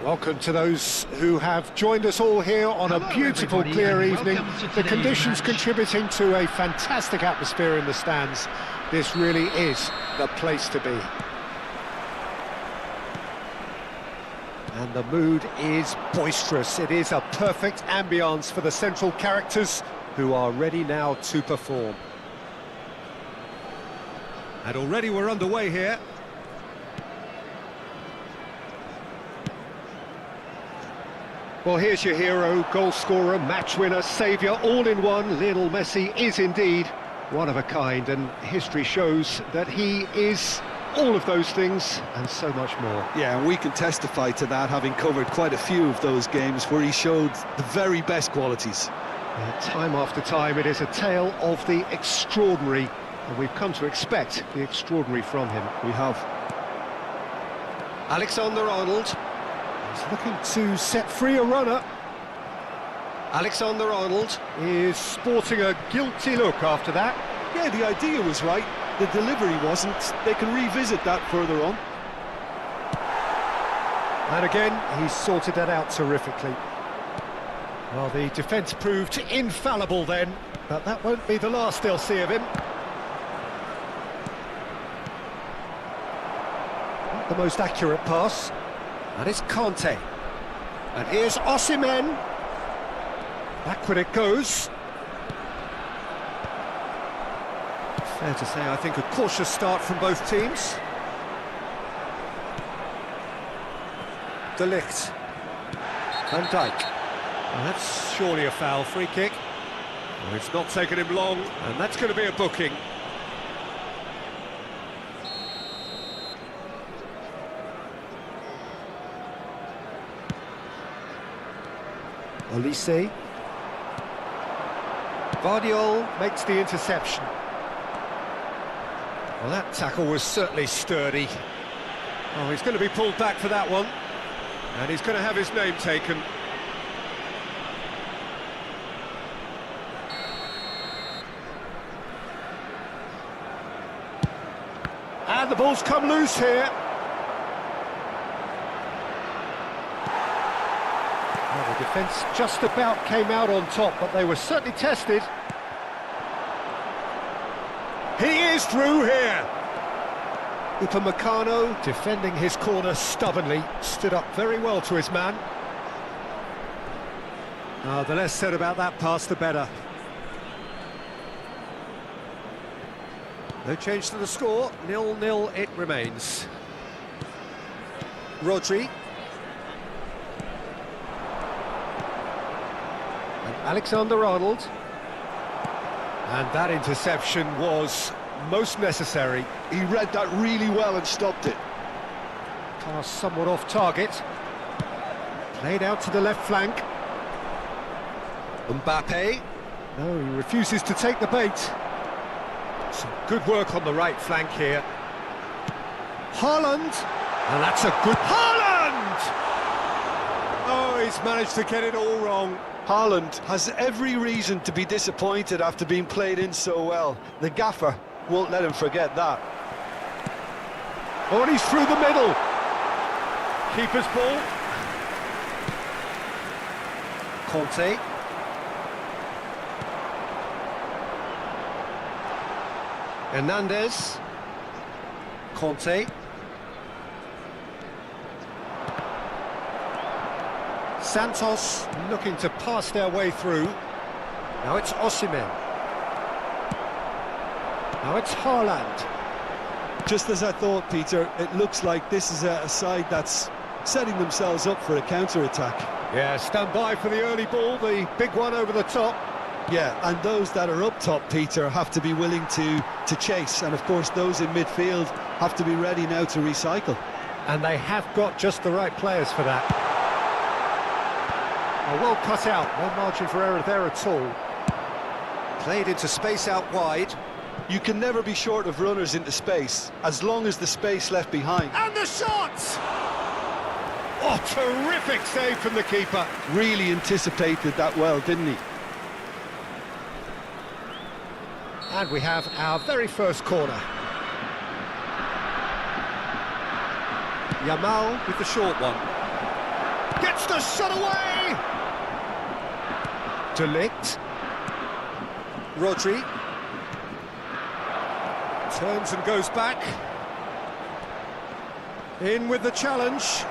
Welcome to those who have joined us all here on a beautiful, clear evening. The conditions contributing to a fantastic atmosphere in the stands. This really is the place to be. And the mood is boisterous. It is a perfect ambience for the central characters who are ready now to perform. And already we're underway here. Well, here's your hero, goal scorer, match winner, saviour, all in one. Lionel Messi is indeed one of a kind, and history shows that he is all of those things and so much more. Yeah, and we can testify to that, having covered quite a few of those games where he showed the very best qualities. Time after time, it is a tale of the extraordinary, and we've come to expect the extraordinary from him. We have. Alexander-Arnold. He's looking to set free a runner. Alexander-Arnold is sporting a guilty look after that. Yeah, the idea was right, the delivery wasn't. They can revisit that further on. And again, he's sorted that out terrifically. Well, the defence proved infallible then, but that won't be the last they'll see of him. Not the most accurate pass. And it's Conte. And here's Osimhen. Backward it goes. Fair to say, I think, a cautious start from both teams. De Ligt. Van Dijk. Well, that's surely a foul, free kick. Well, it's not taken him long, and that's going to be a booking. Olise. Vardiol makes the interception. Well, that tackle was certainly sturdy. Oh, he's going to be pulled back for that one. And he's going to have his name taken. And the ball's come loose here. Well, the defence just about came out on top, but they were certainly tested. He is through here. Upamecano, defending his corner stubbornly, stood up very well to his man. The less said about that pass, the better. No change to the score, 0-0 it remains. Rodri. And Alexander-Arnold. And that interception was most necessary. He read that really well and stopped it. Pass somewhat off target. Played out to the left flank. Mbappe. No, he refuses to take the bait. Some good work on the right flank here. Haaland. And that's a good... Haaland! Oh, he's managed to get it all wrong. Haaland has every reason to be disappointed after being played in so well. The gaffer won't let him forget that. Oh, and he's through the middle. Keeper's ball. Conte. Hernandez. Conte. Santos looking to pass their way through. Now it's Osimhen. Now it's Haaland. Just as I thought, Peter, it looks like this is a side that's setting themselves up for a counter-attack. Yeah, stand by for the early ball, the big one over the top. Yeah, and those that are up top, Peter, have to be willing to chase. And, of course, those in midfield have to be ready now to recycle. And they have got just the right players for that. Oh, well cut out, no margin for error there at all. Played into space out wide. You can never be short of runners into space, as long as the space left behind. And the shot! Oh, terrific save from the keeper. Really anticipated that well, didn't he? And we have our very first corner. Yamal with the short one. Gets the shot away! Delict. Rodri. Turns and goes back. In with the challenge.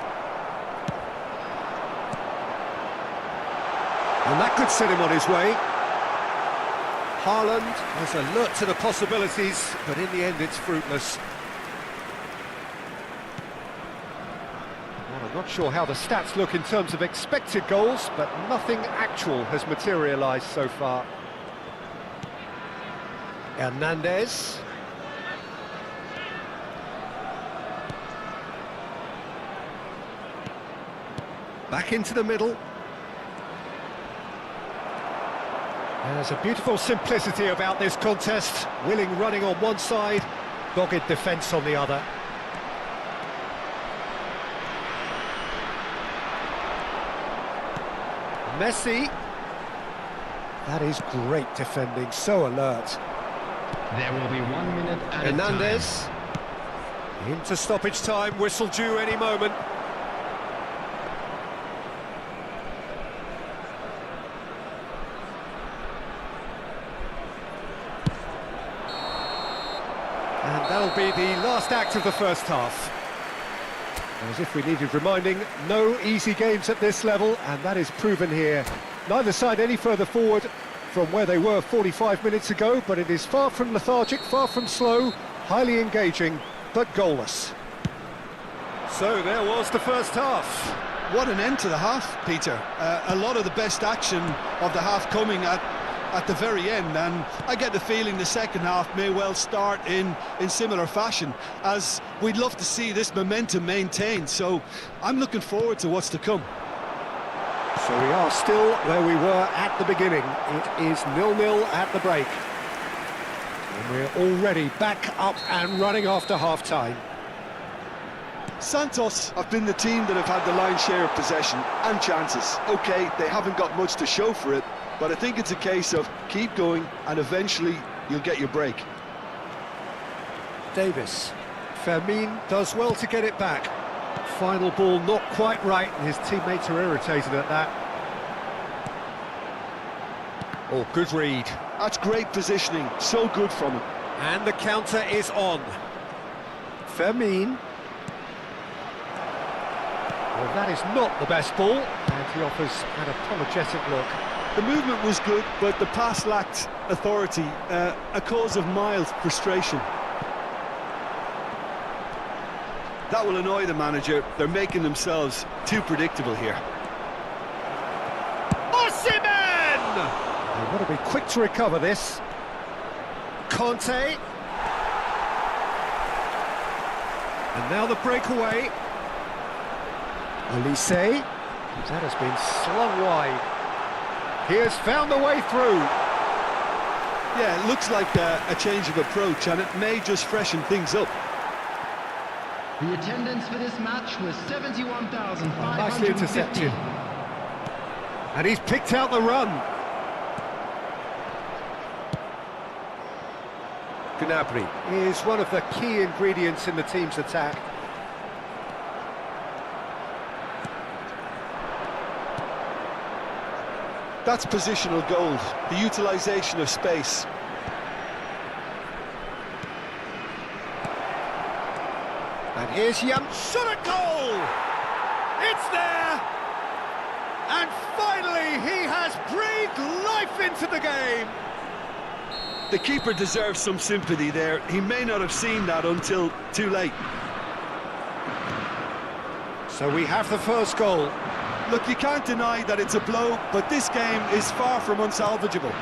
And that could set him on his way. Haaland is alert to the possibilities, but in the end it's fruitless. Well, I'm not sure how the stats look in terms of expected goals, but nothing actual has materialised so far. Hernandez. Back into the middle. There's a beautiful simplicity about this contest. Willing running on one side, dogged defence on the other. Messi. That is great defending, so alert. There will be 1 minute added Hernandez. Into stoppage time, whistle due any moment. And that'll be the last act of the first half. As if we needed reminding, no easy games at this level, and that is proven here. Neither side any further forward from where they were 45 minutes ago, but it is far from lethargic, far from slow, highly engaging, but goalless. So there was the first half. What an end to the half, Peter. A lot of the best action of the half coming at the very end, and I get the feeling the second half may well start in similar fashion, as we'd love to see this momentum maintained, so I'm looking forward to what's to come. So we are still where we were at the beginning. It is 0-0 at the break. And we're already back up and running after half-time. Santos have been the team that have had the lion's share of possession and chances. OK, they haven't got much to show for it, but I think it's a case of keep going and eventually you'll get your break. Davis. Fermin does well to get it back. Final ball not quite right, and his teammates are irritated at that. Oh, good read. That's great positioning, so good from him. And the counter is on. Fermin. Well, that is not the best ball, and he offers an apologetic look. The movement was good, but the pass lacked authority, a cause of mild frustration. That will annoy the manager. They're making themselves too predictable here. Osimhen! They've got to be quick to recover this. Conte. And now the breakaway. Elise. That has been slung wide. He has found the way through. Yeah, it looks like a change of approach, and it may just freshen things up. The attendance for this match was 71,550. Nicely intercepted. And he's picked out the run. Gnabry is one of the key ingredients in the team's attack. That's positional gold, the utilisation of space. And here's Yam, shot at goal! It's there! And finally he has breathed life into the game! The keeper deserves some sympathy there. He may not have seen that until too late. So we have the first goal. Look, you can't deny that it's a blow, but this game is far from unsalvageable.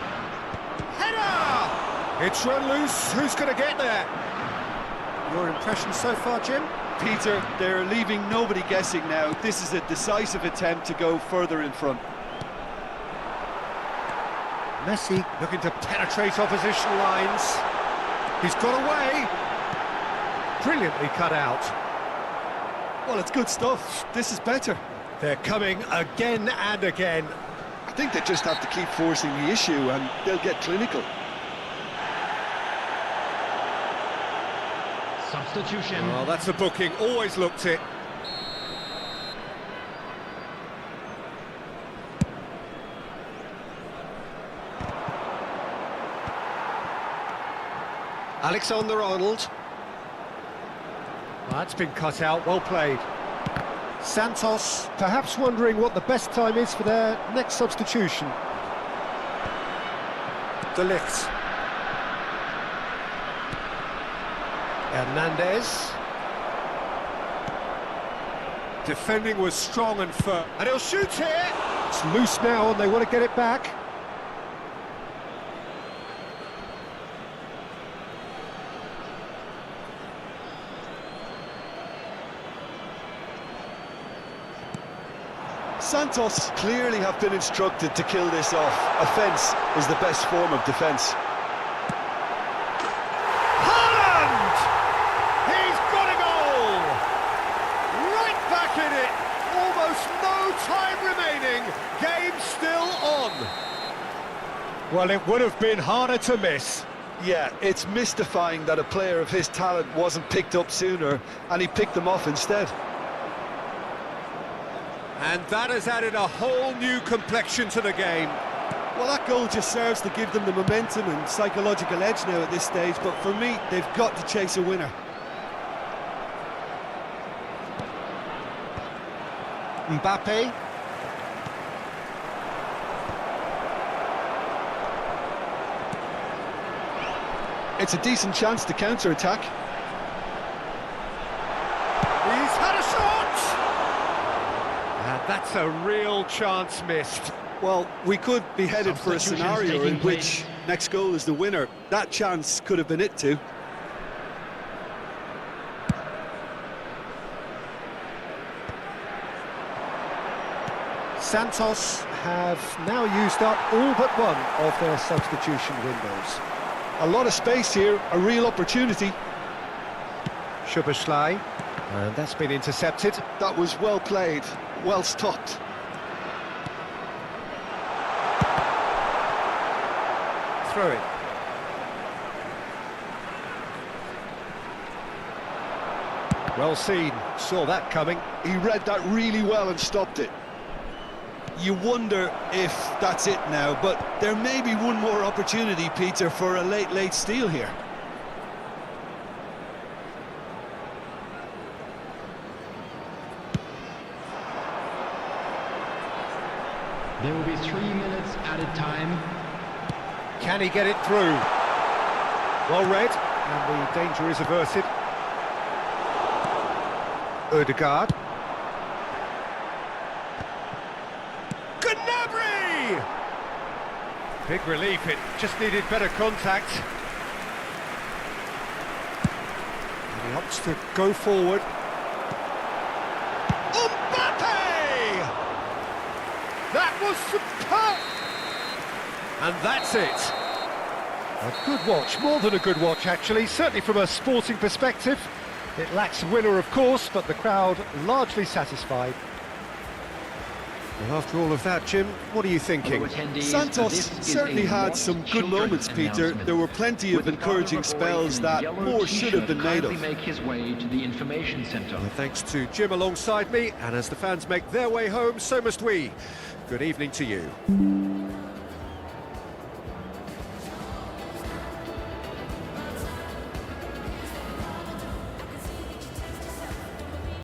Header! It's run loose, who's going to get there? Your impression so far, Jim? Peter, they're leaving nobody guessing now. This is a decisive attempt to go further in front. Messi looking to penetrate opposition lines. He's got away. Brilliantly cut out. Well, it's good stuff. This is better. They're coming again and again. I think they just have to keep forcing the issue and they'll get clinical. Substitution. Well, that's a booking. Always looked it. Alexander-Arnold. That's been cut out, well played. Santos, perhaps wondering what the best time is for their next substitution. De Ligt. Hernandez. Defending was strong and firm. And he'll shoot here! It's loose now and they want to get it back. Santos clearly have been instructed to kill this off. Offence is the best form of defence. Haaland! He's got a goal! Right back in it! Almost no time remaining. Game still on. Well, it would have been harder to miss. Yeah, it's mystifying that a player of his talent wasn't picked up sooner, and he picked them off instead. And that has added a whole new complexion to the game. Well, that goal just serves to give them the momentum and psychological edge now at this stage, but for me, they've got to chase a winner. Mbappe. It's a decent chance to counter-attack. He's had a shot! And that's a real chance missed. Well, we could be headed for a scenario in which next goal is the winner. That chance could have been it too. Santos have now used up all but one of their substitution windows. A lot of space here, a real opportunity. Szoboszlai, and that's been intercepted. That was well played, well stopped. Throw it. Well seen, saw that coming. He read that really well and stopped it. You wonder if that's it now, but there may be one more opportunity, Peter, for a late steal here. There will be 3 minutes added time. Can he get it through? Well read, and the danger is averted. Ødegaard. Gnabry! Big relief, it just needed better contact. And he opts to go forward. Mbappe! That was superb! And that's it. A good watch, more than a good watch actually, certainly from a sporting perspective. It lacks a winner, of course, but the crowd largely satisfied. Well, after all of that, Jim, what are you thinking? Santos certainly had some good moments, Peter. There were plenty of encouraging spells that more should have been made of. Make his way to the information centre. Well, thanks to Jim alongside me, and as the fans make their way home, so must we. Good evening to you.